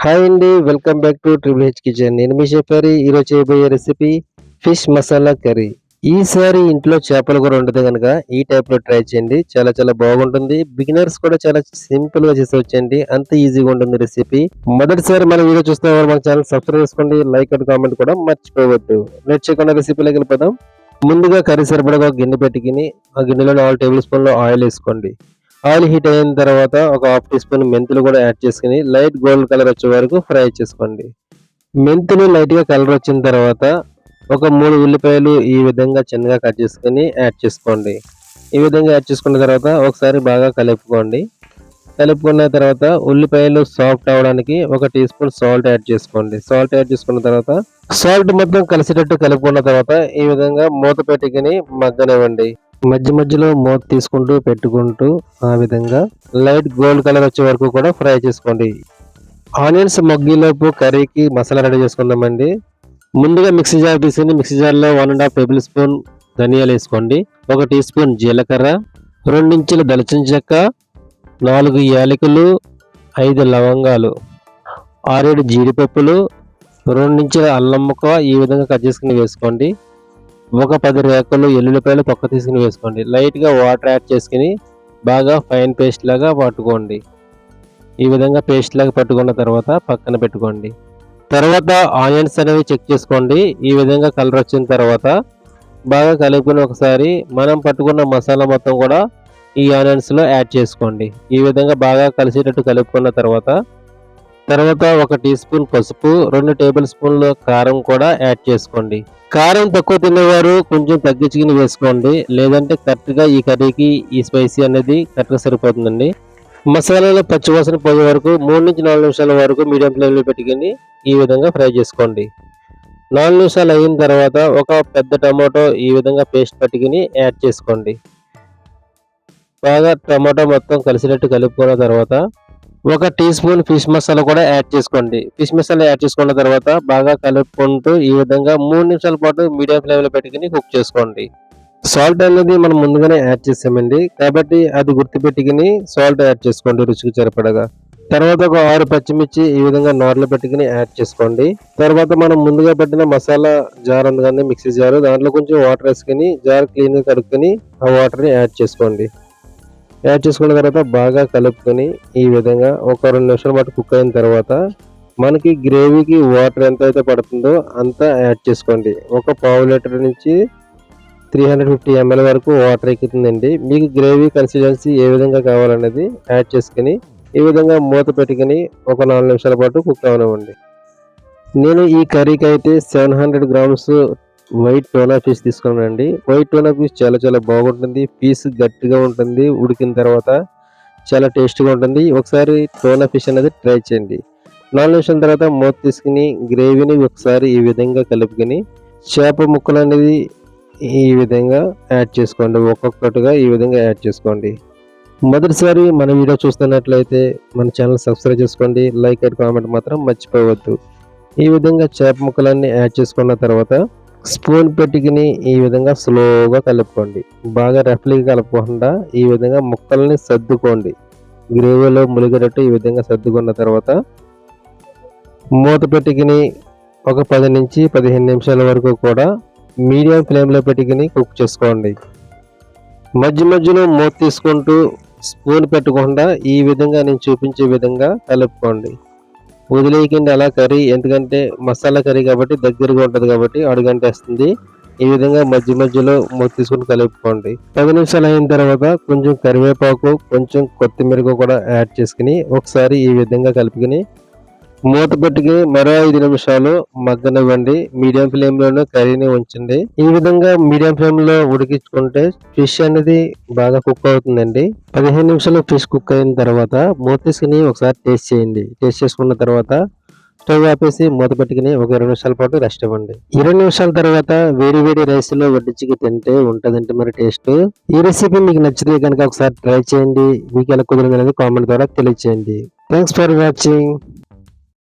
Hi అండి. Welcome back to triple H kitchen. నేను మీ chef ఈరోజు చేయబోయే రెసిపీ ఫిష్ మసాలా కర్రీ. ఈసారి ఇంట్లో చేపల కూర వండితే గనుక ఈ టైప్‌లో ట్రై చేయండి. చాలా చాలా బాగుంటుంది. బిగినర్స్ కూడా చాలా సింపుల్‌గా చేసేయొచ్చండి. అంత ఈజీగా ఉంటుంది రెసిపీ. మొదటిసారి మన వీడియో చూస్తున్నవారు మన ఛానల్ సబ్స్క్రైబ్ చేసుకోండి. లైక్ అండ్ కామెంట్ కూడా మర్చిపోవద్దు. లేట్ చేయకుండా రెసిపీలోకి వెళ్ళిపోదాం. ముందుగా కర్రీ సరిపడగా ఒక గిన్నె పెట్టుకొని ఆ గిన్నెలో 4 టేబుల్ స్పూన్ల ఆయిల్ వేసుకోండి. ఆయిల్ హీట్ అయిన తర్వాత ఒక హాఫ్ టీ స్పూన్ మెంతులు కూడా యాడ్ చేసుకుని లైట్ గోల్డ్ కలర్ వచ్చే వరకు ఫ్రై చేసుకోండి. మెంతులు లైట్ గా కలర్ వచ్చిన తర్వాత ఒక 3 ఉల్లిపాయలు ఈ విధంగా చిన్నగా కట్ చేసుకుని యాడ్ చేసుకోండి. ఈ విధంగా యాడ్ చేసుకున్న తర్వాత ఒకసారి బాగా కలుపుకోండి. కలుపుకున్న తర్వాత ఉల్లిపాయలు సాఫ్ట్ అవడానికి ఒక టీ స్పూన్ సాల్ట్ యాడ్ చేసుకోండి. సాల్ట్ యాడ్ చేసుకున్న తర్వాత సాల్ట్ మొత్తం కలిసేటట్టు కలుపుకున్న తర్వాత ఈ విధంగా మూత పెట్టుకుని మగ్గనివ్వండి. మధ్య మధ్యలో మూత తీసుకుంటూ పెట్టుకుంటూ ఆ విధంగా లైట్ గోల్డ్ కలర్ వచ్చే వరకు కూడా ఫ్రై చేసుకోండి. ఆనియన్స్ మగ్గేలోపు కర్రీకి మసాలా రెడీ చేసుకుందామండి. ముందుగా మిక్సీ జార్ తీసుకుని మిక్సీ జార్లో 1.5 టేబుల్ స్పూన్ ధనియాలు వేసుకోండి. 1 టీ స్పూన్ జీలకర్ర, 2 ఇంచుల దాల్చిన చెక్క, 4 యాలకులు, 5 లవంగాలు, 6-7 జీడిపప్పులు, 2 ఇంచుల అల్లం ముక్క ఈ విధంగా కట్ చేసుకుని వేసుకోండి. ఒక 10 రేకలు ఎల్లుల్లిపాయలు తొక్క తీసుకుని వేసుకోండి. లైట్గా వాటర్ యాడ్ చేసుకుని బాగా ఫైన్ పేస్ట్ లాగా పట్టుకోండి. ఈ విధంగా పేస్ట్ లాగా పట్టుకున్న తర్వాత పక్కన పెట్టుకోండి. తర్వాత ఆనియన్స్ అనేవి చెక్ చేసుకోండి. ఈ విధంగా కలర్ వచ్చిన తర్వాత బాగా కలుపుకొని ఒకసారి మనం పట్టుకున్న మసాలా మొత్తం కూడా ఈ ఆనియన్స్లో యాడ్ చేసుకోండి. ఈ విధంగా బాగా కలిసేటట్టు కలుపుకున్న తర్వాత 1 టీ స్పూన్ పసుపు, 2 టేబుల్ స్పూన్ల కారం కూడా యాడ్ చేసుకోండి. కారం తక్కువ తినేవారు కొంచెం తగ్గించుకుని వేసుకోండి. లేదంటే కరెక్ట్గా ఈ కర్రీకి ఈ స్పైసీ అనేది కరెక్ట్గా సరిపోతుందండి. మసాలాలో పచ్చివాసన పోయే వరకు 3 నుంచి 4 నిమిషాల వరకు మీడియం ఫ్లేమ్లో పెట్టుకుని ఈ విధంగా ఫ్రై చేసుకోండి. 4 నిమిషాలు అయిన తర్వాత ఒక పెద్ద టమాటో ఈ విధంగా పేస్ట్ పట్టుకుని యాడ్ చేసుకోండి. బాగా టమాటో మొత్తం కలిసినట్టు కలుపుకున్న తర్వాత 1 టీ స్పూన్ ఫిష్ మసాలా కూడా యాడ్ చేసుకోండి. ఫిష్ మసాలా యాడ్ చేసుకున్న తర్వాత బాగా కలుపుకుంటూ ఈ విధంగా 3 నిమిషాల పాటు మీడియం ఫ్లేమ్లో పెట్టుకుని కుక్ చేసుకోండి. సాల్ట్ అనేది మనం ముందుగానే యాడ్ చేసామండి, కాబట్టి అది గుర్తుపెట్టుకుని సాల్ట్ యాడ్ చేసుకోండి రుచికి సరిపడగా. తర్వాత ఒక 6 పచ్చిమిర్చి ఈ విధంగా నార్లో పెట్టుకుని యాడ్ చేసుకోండి. తర్వాత మనం ముందుగా పెట్టిన మసాలా జార్ ఉంది కానీ మిక్సీ జార్, దాంట్లో కొంచెం వాటర్ వేసుకుని జార్ క్లీన్గా కడుక్కొని ఆ వాటర్ని యాడ్ చేసుకోండి. యాడ్ చేసుకున్న తర్వాత బాగా కలుపుకొని ఈ విధంగా ఒక 2 నిమిషాల పాటు కుక్ అయిన తర్వాత మనకి గ్రేవీకి వాటర్ ఎంత అయితే పడుతుందో అంతా యాడ్ చేసుకోండి. ఒక పావు లీటర్ నుంచి 350 ml వరకు వాటర్ ఎక్కుతుందండి. మీకు గ్రేవీ కన్సిస్టెన్సీ ఏ విధంగా కావాలనేది యాడ్ చేసుకుని ఈ విధంగా మూత పెట్టుకుని ఒక 4 నిమిషాల పాటు కుక్ అవనివ్వండి. నేను ఈ కర్రీకి అయితే 700 గ్రామ్స్ వైట్ టోనా ఫిష్ తీసుకున్నానండి. వైట్ టోనా ఫిష్ చాలా చాలా బాగుంటుంది. పీస్ గట్టిగా ఉంటుంది. ఉడికిన తర్వాత చాలా టేస్ట్గా ఉంటుంది. ఒకసారి టోనా ఫిష్ అనేది ట్రై చేయండి. 4 నిమిషాల తర్వాత మూత తీసుకుని గ్రేవీని ఒకసారి ఈ విధంగా కలుపుకొని చేప ముక్కలు అనేది ఈ విధంగా యాడ్ చేసుకోండి. ఒక్కొక్కటిగా ఈ విధంగా యాడ్ చేసుకోండి. మొదటిసారి మన వీడియో చూస్తున్నట్లయితే మన ఛానల్ సబ్స్క్రైబ్ చేసుకోండి. లైక్ అండ్ కామెంట్ మాత్రం మర్చిపోవద్దు. ఈ విధంగా చేప ముక్కలన్నీ యాడ్ చేసుకున్న తర్వాత స్పూన్ పెట్టుకుని ఈ విధంగా స్లోగా కలుపుకోండి. బాగా రఫ్లీగా కలుపుకుండా ఈ విధంగా ముక్కల్ని సర్దుకోండి. గ్రేవీలో ములిగేటట్టు ఈ విధంగా సర్దుకున్న తర్వాత మూత పెట్టుకుని ఒక 10 నుంచి 15 నిమిషాల వరకు కూడా మీడియం ఫ్లేమ్లో పెట్టుకుని కుక్ చేసుకోండి. మధ్య మధ్యలో మూత తీసుకుంటూ స్పూన్ పెట్టకుండా ఈ విధంగా నేను చూపించే విధంగా కలుపుకోండి. వదిలేయకండి అలా కర్రీ, ఎందుకంటే మసాలా కర్రీ కాబట్టి దగ్గరగా ఉంటుంది కాబట్టి అడుగంటేస్తుంది. ఈ విధంగా మధ్య మధ్యలో మూత తీసుకుని కలుపుకోండి. 10 నిమిషాలు అయిన తర్వాత కొంచెం కరివేపాకు, కొంచెం కొత్తిమీర కూడా యాడ్ చేసుకుని ఒకసారి ఈ విధంగా కలుపుకొని మూత పెట్టుకుని మరో 5 నిమిషాలు మగ్గనివ్వండి. మీడియం ఫ్లేమ్లోనే కర్రీని ఉంచండి. ఈ విధంగా మీడియం ఫ్లేమ్లో ఉడికించుకుంటే ఫిష్ అనేది బాగా కుక్ అవుతుందండి. 15 నిమిషాలు ఫిష్ కుక్ అయిన తర్వాత మూత తీసుకుని ఒకసారి టేస్ట్ చేయండి. టేస్ట్ చేసుకున్న తర్వాత స్టవ్ ఆపేసి మూత పెట్టుకుని ఒక 20 నిమిషాల పాటు రెస్ట్ ఇవ్వండి. 20 నిమిషాల తర్వాత వేడి వేడి రైస్ లో వడ్డించుకు తింటే ఉంటదంటే మరి టేస్ట్. ఈ రెసిపీ మీకు నచ్చితే కనుక ఒకసారి ట్రై చేయండి. మీకు ఎలా కుదిరింది అనేది కామెంట్ ద్వారా తెలియజేయండి. Thanks for watching.